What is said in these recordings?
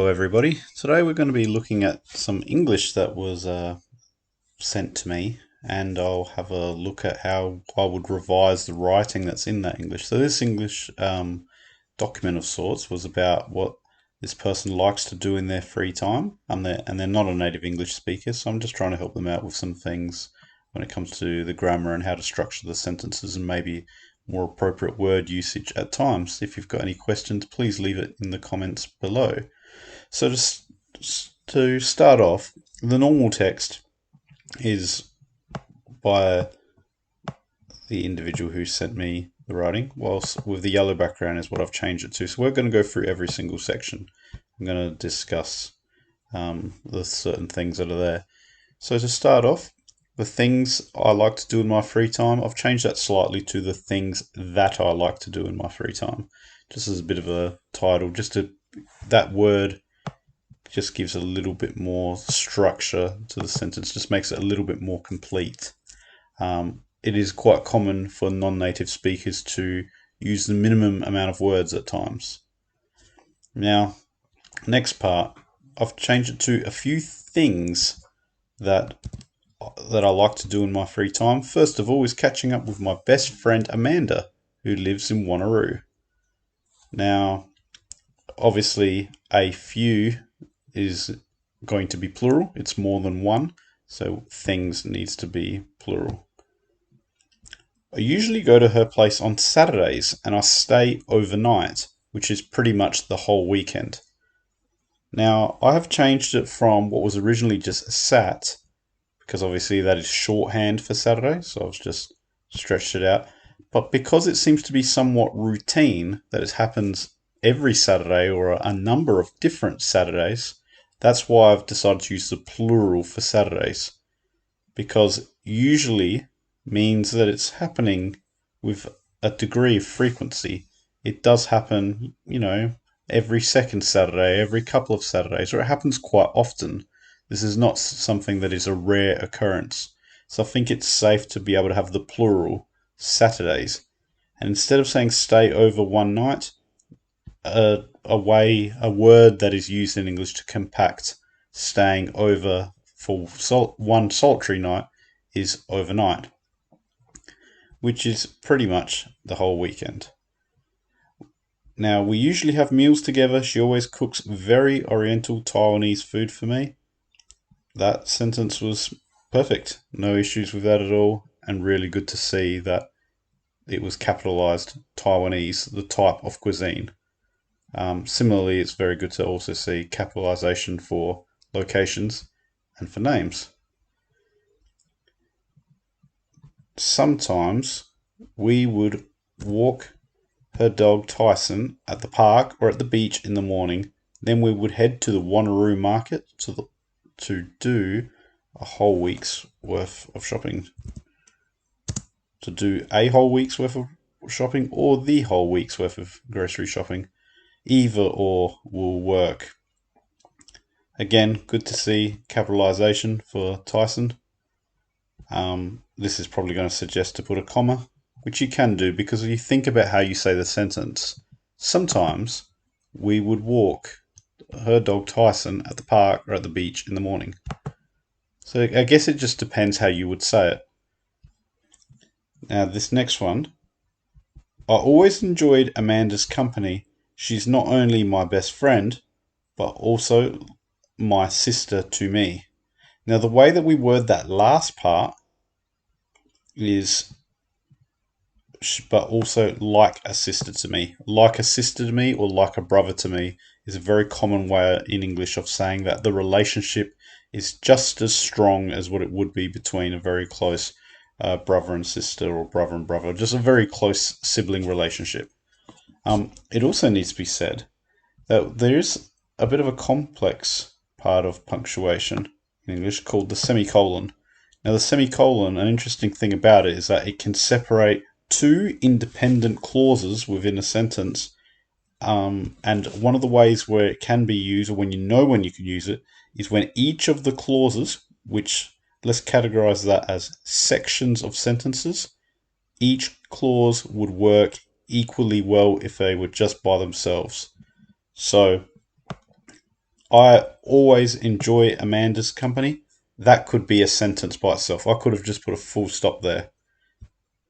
Hello everybody. Today we're going to be looking at some English that was sent to me, and I'll have a look at how I would revise the writing that's in that English. So this English document of sorts was about what this person likes to do in their free time, and they're not a native English speaker, so I'm just trying to help them out with some things when it comes to the grammar and how to structure the sentences and maybe more appropriate word usage at times. If you've got any questions, please leave it in the comments below. So to start off, the normal text is by the individual who sent me the writing, whilst with the yellow background is what I've changed it to. So we're going to go through every single section. I'm going to discuss the certain things that are there. So to start off, the things I like to do in my free time, I've changed that slightly to the things that I like to do in my free time. Just as a bit of a title, that word just gives a little bit more structure to the sentence, just makes it a little bit more complete. It is quite common for non-native speakers to use the minimum amount of words at times. Now, next part, I've changed it to a few things that I like to do in my free time. First of all is catching up with my best friend Amanda, who lives in Wanneroo. Now, obviously, a few is going to be plural. It's more than one, so things needs to be plural. I usually go to her place on Saturdays and I stay overnight, which is pretty much the whole weekend. Now, I have changed it from what was originally just sat, because obviously that is shorthand for Saturday, so I've just stretched it out. But because it seems to be somewhat routine that it happens every Saturday or a number of different Saturdays, that's why I've decided to use the plural for Saturdays, because usually means that it's happening with a degree of frequency. It does happen, every second Saturday, every couple of Saturdays, or it happens quite often. This is not something that is a rare occurrence. So I think it's safe to be able to have the plural Saturdays. And instead of saying stay over one night, a word that is used in English to compact staying over for one sultry night is overnight, which is pretty much the whole weekend. Now, we usually have meals together. She always cooks very oriental Taiwanese food for me. That sentence was perfect. No issues with that at all, and really good to see that it was capitalized Taiwanese, the type of cuisine. Similarly, it's very good to also see capitalization for locations and for names. Sometimes we would walk her dog Tyson at the park or at the beach in the morning. Then we would head to the Wanneroo market to do a whole week's worth of shopping. To do a whole week's worth of shopping or the whole week's worth of grocery shopping. Either or will work. Again, good to see capitalization for Tyson. This is probably going to suggest to put a comma, which you can do because if you think about how you say the sentence, sometimes we would walk her dog Tyson at the park or at the beach in the morning. So I guess it just depends how you would say it. Now, this next one, I always enjoyed Amanda's company. She's not only my best friend, but also my sister to me. Now, the way that we word that last part is, but also like a sister to me. Like a sister to me or like a brother to me is a very common way in English of saying that the relationship is just as strong as what it would be between a very close brother and sister or brother and brother, just a very close sibling relationship. It also needs to be said that there is a bit of a complex part of punctuation in English called the semicolon. Now, the semicolon, an interesting thing about it is that it can separate two independent clauses within a sentence. And one of the ways where it can be used, or when you know when you can use it, is when each of the clauses, which let's categorize that as sections of sentences, each clause would work equally well if they were just by themselves. So I always enjoy Amanda's company. That could be a sentence by itself. I could have just put a full stop there.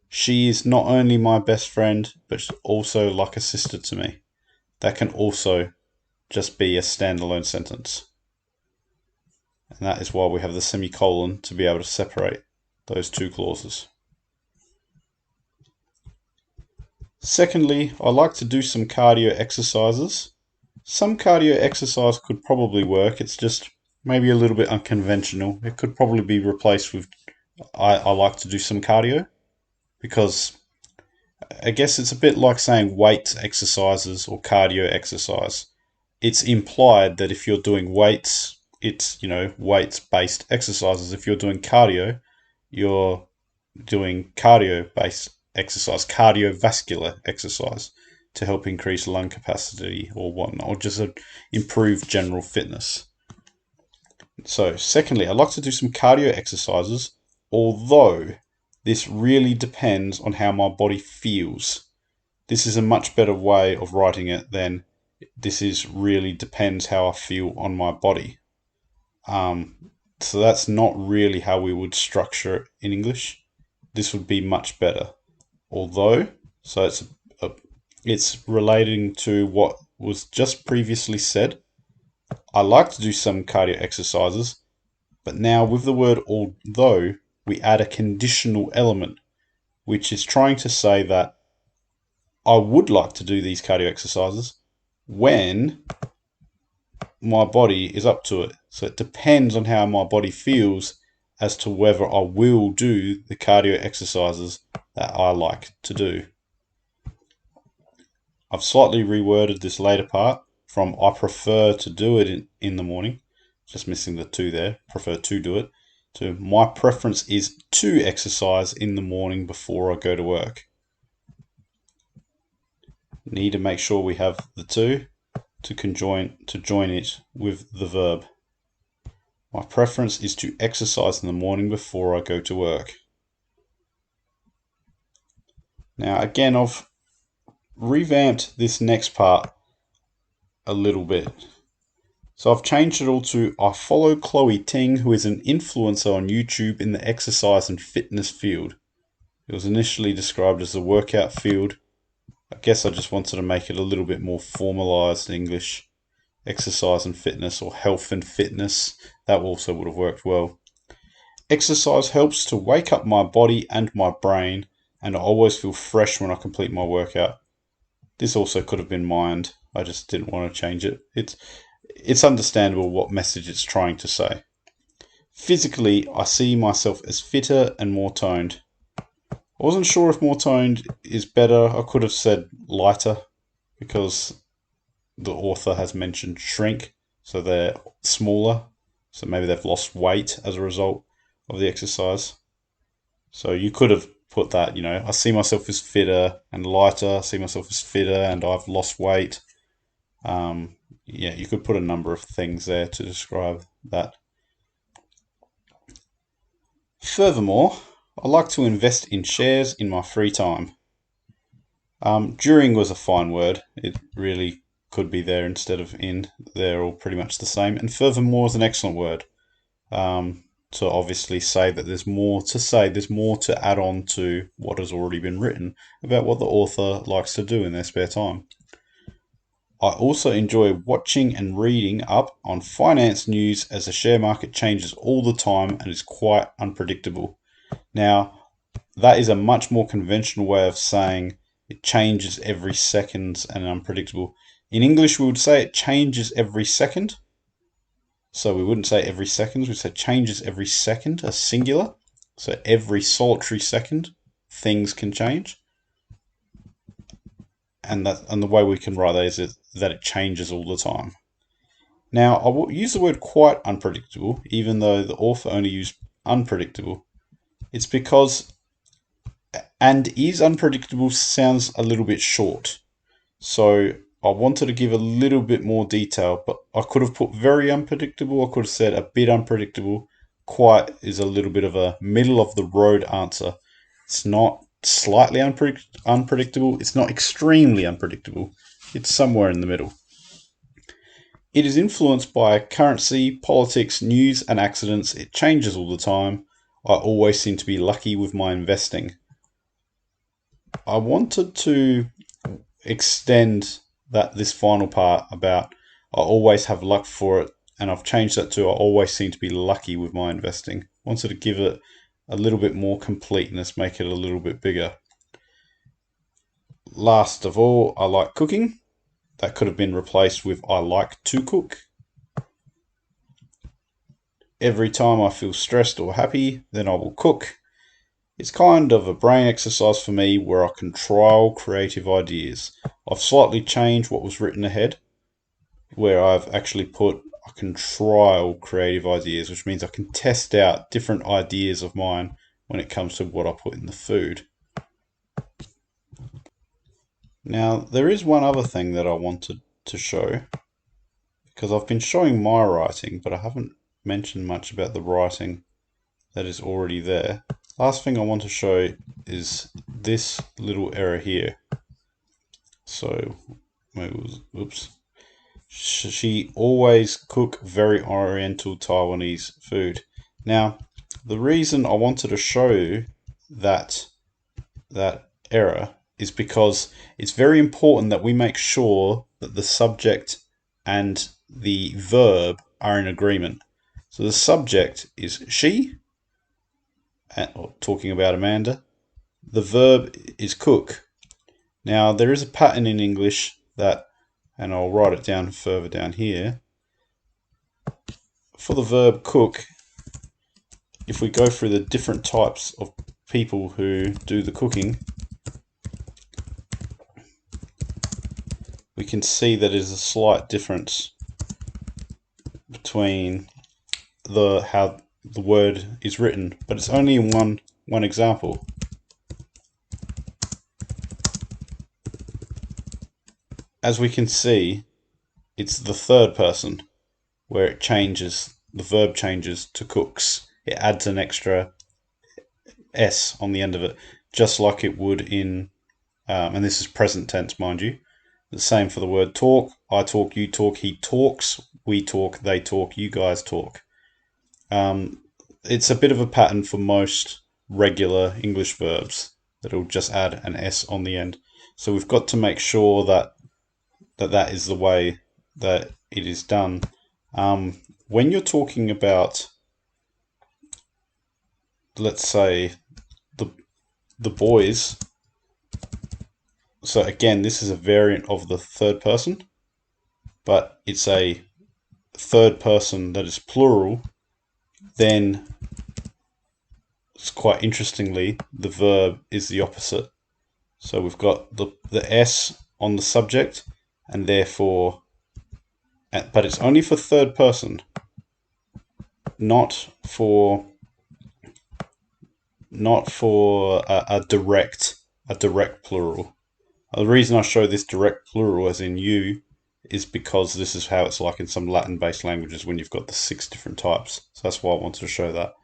She is not only my best friend, but also like a sister to me. That can also just be a standalone sentence. And that is why we have the semicolon to be able to separate those two clauses. Secondly, I like to do some cardio exercises. Some cardio exercise could probably work. It's just maybe a little bit unconventional. It could probably be replaced with I like to do some cardio, because I guess it's a bit like saying weight exercises or cardio exercise. It's implied that if you're doing weights, it's, weights-based exercises. If you're doing cardio, you're doing cardio-based exercise, cardiovascular exercise to help increase lung capacity or whatnot, or just improve general fitness. So, secondly, I like to do some cardio exercises, although this really depends on how my body feels. This is a much better way of writing it than this is really depends how I feel on my body. So that's not really how we would structure it in English. This would be much better. Although, so it's relating to what was just previously said. I like to do some cardio exercises, but now with the word although, we add a conditional element, which is trying to say that I would like to do these cardio exercises when my body is up to it. So it depends on how my body feels as to whether I will do the cardio exercises that I like to do. I've slightly reworded this later part from I prefer to do it in the morning, just missing the to there, prefer to do it, to my preference is to exercise in the morning before I go to work. Need to make sure we have the to join it with the verb. My preference is to exercise in the morning before I go to work. Now again, I've revamped this next part a little bit. So I've changed it all to I follow Chloe Ting, who is an influencer on YouTube in the exercise and fitness field. It was initially described as a workout field. I guess I just wanted to make it a little bit more formalized in English. Exercise and fitness, or health and fitness. That also would have worked well. Exercise helps to wake up my body and my brain, and I always feel fresh when I complete my workout. This also could have been mined. I just didn't want to change it. It's understandable what message it's trying to say. Physically, I see myself as fitter and more toned. I wasn't sure if more toned is better. I could have said lighter, because the author has mentioned shrink, so they're smaller. So maybe they've lost weight as a result of the exercise. So you could have put that, I see myself as fitter and lighter. I see myself as fitter and I've lost weight. You could put a number of things there to describe that. Furthermore, I like to invest in shares in my free time. During was a fine word. It really could be there instead of in. They're all pretty much the same. And furthermore is an excellent word. To obviously say that there's more to say, there's more to add on to what has already been written about what the author likes to do in their spare time. I also enjoy watching and reading up on finance news, as the share market changes all the time and is quite unpredictable. Now, that is a much more conventional way of saying it changes every second and unpredictable. In English, we would say it changes every second. So we wouldn't say every second, we'd say changes every second, a singular. So every solitary second, things can change. And the way we can write that is that it changes all the time. Now, I will use the word quite unpredictable, even though the author only used unpredictable. It's because and is unpredictable sounds a little bit short. So I wanted to give a little bit more detail, but I could have put very unpredictable. I could have said a bit unpredictable. Quite is a little bit of a middle of the road answer. It's not slightly unpredictable. It's not extremely unpredictable. It's somewhere in the middle. It is influenced by currency, politics, news, and accidents. It changes all the time. I always seem to be lucky with my investing. I wanted to extend this final part about I always have luck for it, and I've changed that to I always seem to be lucky with my investing. I wanted to give it a little bit more completeness, make it a little bit bigger. Last of all, I like cooking. That could have been replaced with I like to cook. Every time I feel stressed or happy, then I will cook. It's kind of a brain exercise for me where I can trial creative ideas. I've slightly changed what was written ahead, where I've actually put I can trial creative ideas, which means I can test out different ideas of mine when it comes to what I put in the food. Now, there is one other thing that I wanted to show, because I've been showing my writing, but I haven't mentioned much about the writing that is already there. Last thing I want to show is this little error here. So, oops. She always cook very oriental Taiwanese food. Now, the reason I wanted to show you that error is because it's very important that we make sure that the subject and the verb are in agreement. So the subject is she, talking about Amanda. The verb is cook. Now, there is a pattern in English that, and I'll write it down further down here. For the verb cook, if we go through the different types of people who do the cooking, we can see that there's a slight difference between how the word is written, but it's only in one example. As we can see, it's the third person where it changes, the verb changes to cooks. It adds an extra S on the end of it, just like it would in, and this is present tense, mind you. The same for the word talk. I talk, you talk, he talks, we talk, they talk, you guys talk. It's a bit of a pattern for most regular English verbs that it'll just add an S on the end. So we've got to make sure that is the way that it is done. When you're talking about, let's say, the boys, so again, this is a variant of the third person, but it's a third person that is plural. Then, it's quite interestingly, the verb is the opposite. So we've got the S on the subject, and therefore, but it's only for third person, not for a direct plural. The reason I show this direct plural as in you is because this is how it's like in some Latin-based languages when you've got the 6 different types. So that's why I wanted to show that.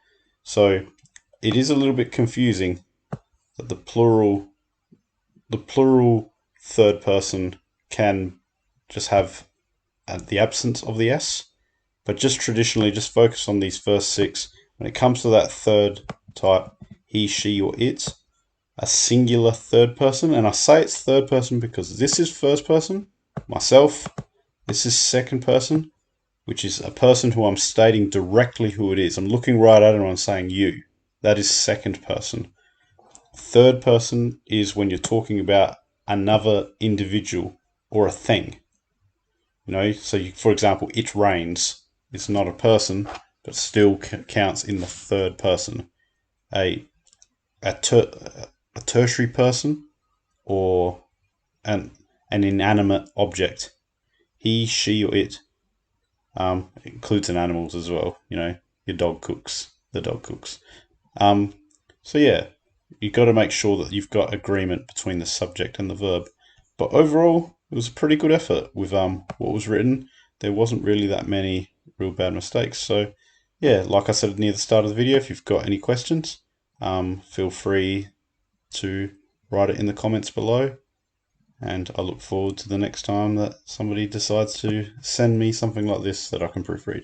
So it is a little bit confusing that the plural third person can just have the absence of the S, but just traditionally just focus on these first 6. When it comes to that third type, he, she, or it, a singular third person, and I say it's third person because this is first person, myself, this is second person, which is a person who I'm stating directly who it is. I'm looking right at it and I'm saying you. That is second person. Third person is when you're talking about another individual or a thing. You know, so for example, it rains. It's not a person, but still counts in the third person. A tertiary person, or an inanimate object. He, she, or it. It includes in animals as well. You know, your dog cooks. The dog cooks. So yeah, you've got to make sure that you've got agreement between the subject and the verb. But overall, it was a pretty good effort with what was written. There wasn't really that many real bad mistakes. So yeah, like I said near the start of the video, if you've got any questions, feel free to write it in the comments below. and I look forward to the next time that somebody decides to send me something like this that I can proofread.